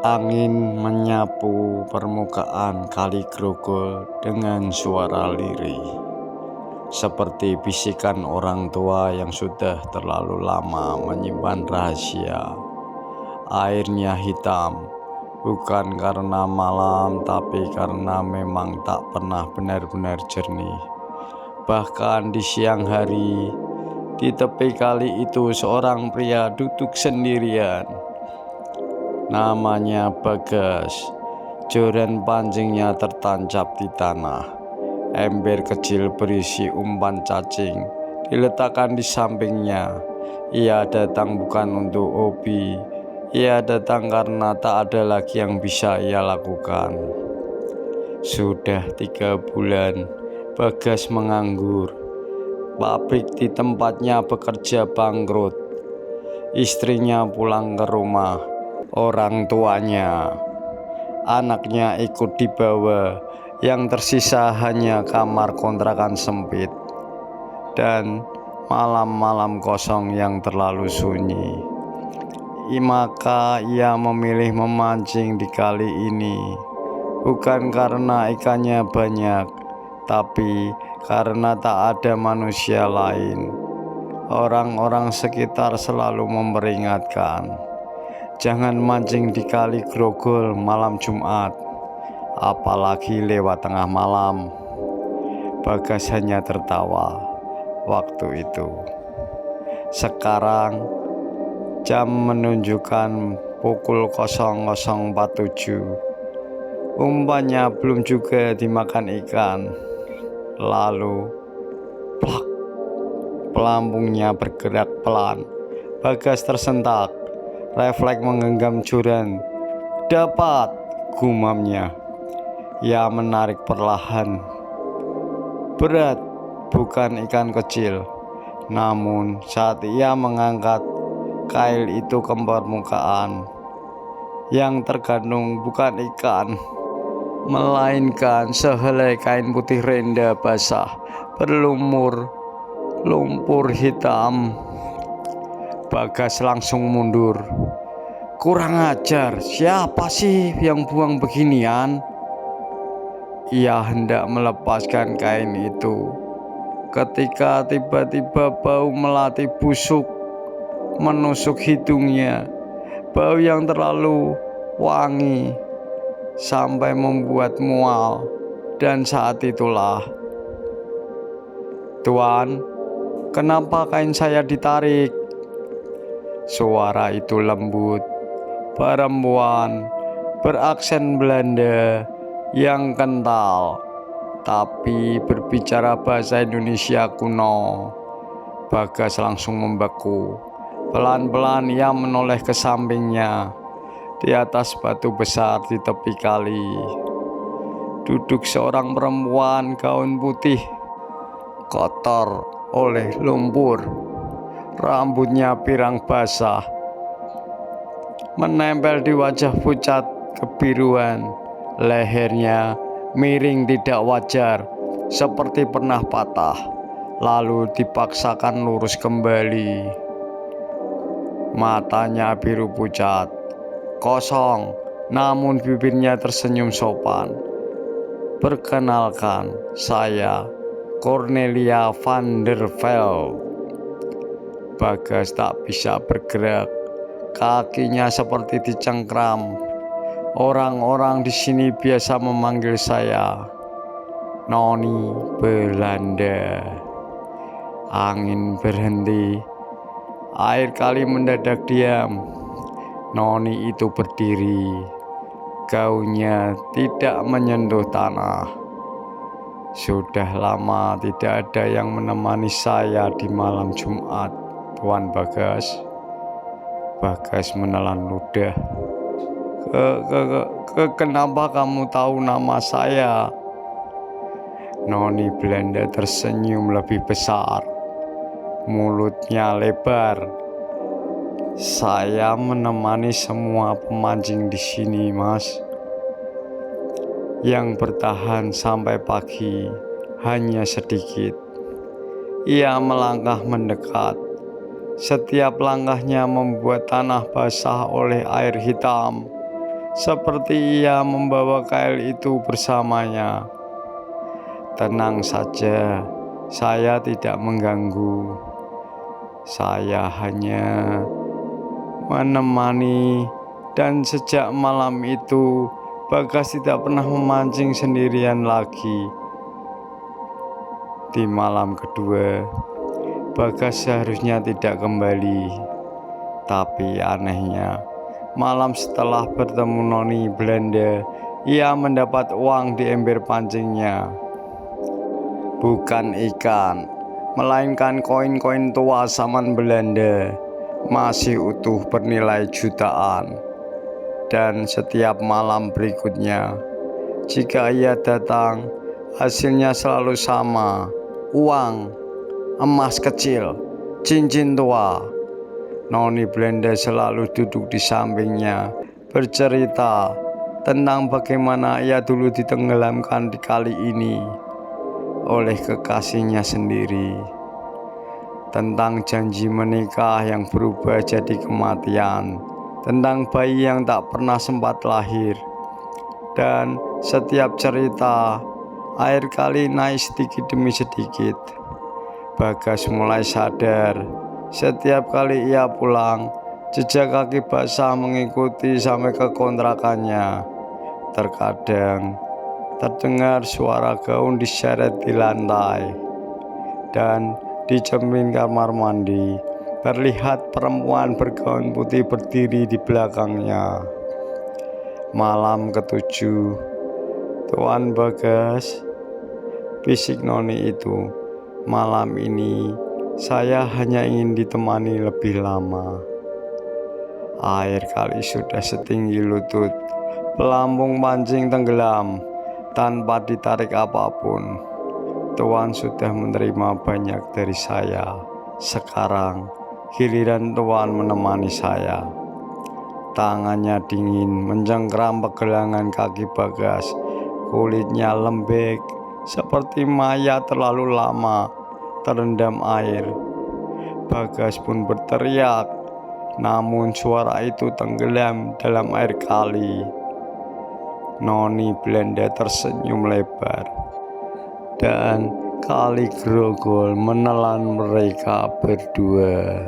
Angin menyapu permukaan Kali Grogol dengan suara lirih, seperti bisikan orang tua yang sudah terlalu lama menyimpan rahasia. Airnya hitam, bukan karena malam, tapi karena memang tak pernah benar-benar jernih. Bahkan di siang hari, di tepi kali itu seorang pria duduk sendirian. Namanya Bagas. Joran pancingnya tertancap di tanah. Ember kecil berisi umpan cacing diletakkan di sampingnya. Ia datang bukan untuk hobi. Ia datang karena tak ada lagi yang bisa ia lakukan. Sudah 3 bulan Bagas menganggur. Pabrik di tempatnya bekerja bangkrut. Istrinya pulang ke rumah. Orang tuanya, anaknya ikut dibawa. Yang tersisa hanya kamar kontrakan sempit dan malam-malam kosong yang terlalu sunyi. Maka ia memilih memancing di kali ini, bukan karena ikannya banyak, tapi karena tak ada manusia lain. Orang-orang sekitar selalu memperingatkan, jangan mancing di Kali Grogol malam Jumat, apalagi lewat tengah malam. Bagas hanya tertawa waktu itu. Sekarang jam menunjukkan pukul 00.47. Umpannya belum juga dimakan ikan. Lalu plak, pelampungnya bergerak pelan. Bagas tersentak. Refleks menggenggam joran. Dapat, gumamnya. Ia menarik perlahan. Berat, bukan ikan kecil. Namun saat ia mengangkat kail itu ke permukaan, yang tergantung bukan ikan, melainkan sehelai kain putih renda basah berlumur lumpur hitam. Bagas langsung mundur. Kurang ajar, siapa sih yang buang beginian? Ia hendak melepaskan kain itu ketika tiba-tiba bau melati busuk menusuk hidungnya. Bau yang terlalu wangi sampai membuat mual. Dan saat itulah, "Tuan, kenapa kain saya ditarik?" Suara itu lembut, perempuan beraksen Belanda yang kental, tapi berbicara bahasa Indonesia kuno. Bagas langsung membeku. Pelan-pelan ia menoleh ke sampingnya. Di atas batu besar di tepi kali, duduk seorang perempuan gaun putih, kotor oleh lumpur. Rambutnya pirang basah, menempel di wajah pucat kebiruan. Lehernya miring tidak wajar, seperti pernah patah, lalu dipaksakan lurus kembali. Matanya biru pucat, kosong, namun bibirnya tersenyum sopan. "Perkenalkan, saya Cornelia van der Velde." Bagas tak bisa bergerak. Kakinya seperti dicengkram. Orang-orang di sini biasa memanggil saya Noni Belanda. Angin berhenti. Air kali mendadak diam. Noni itu berdiri. Gaunnya tidak menyentuh tanah. Sudah lama tidak ada yang menemani saya di malam Jumat, Tuan Bagas. Bagas menelan ludah. Kenapa kamu tahu nama saya?" Noni Belanda tersenyum lebih besar. Mulutnya lebar. "Saya menemani semua pemancing di sini, Mas. Yang bertahan sampai pagi hanya sedikit." Ia melangkah mendekat. Setiap langkahnya membuat tanah basah oleh air hitam. seperti ia membawa kail itu bersamanya. Tenang saja, saya tidak mengganggu. Saya hanya menemani, dan sejak malam itu Bagas tidak pernah memancing sendirian lagi. Di malam kedua, Bagas seharusnya tidak kembali. Tapi anehnya, malam setelah bertemu Noni Belanda, ia mendapat uang di ember pancingnya. Bukan ikan, melainkan koin-koin tua zaman Belanda, masih utuh bernilai jutaan. Dan setiap malam berikutnya, jika ia datang, hasilnya selalu sama: uang, emas kecil, cincin tua. Noni Belanda selalu duduk di sampingnya, bercerita tentang bagaimana ia dulu ditenggelamkan di kali ini oleh kekasihnya sendiri, tentang janji menikah yang berubah jadi kematian, tentang bayi yang tak pernah sempat lahir. Dan setiap cerita, air kali naik sedikit demi sedikit. Bagas mulai sadar, setiap kali ia pulang, jejak kaki basah mengikuti sampai ke kontrakannya. Terkadang terdengar suara gaun diseret di lantai, dan di cermin kamar mandi terlihat perempuan bergaun putih berdiri di belakangnya. Malam ketujuh, Tuan Bagas, bisik Noni itu, malam ini saya hanya ingin ditemani lebih lama. Air kali sudah setinggi lutut, pelampung pancing tenggelam tanpa ditarik apapun. Tuan sudah menerima banyak dari saya. Sekarang giliran Tuan menemani saya. Tangannya dingin mencengkram pergelangan kaki Bagas. Kulitnya lembek seperti mayat terlalu lama terendam air. Bagas pun berteriak, namun suara itu tenggelam dalam air kali. Noni Belanda tersenyum lebar, dan kali grogol menelan mereka berdua.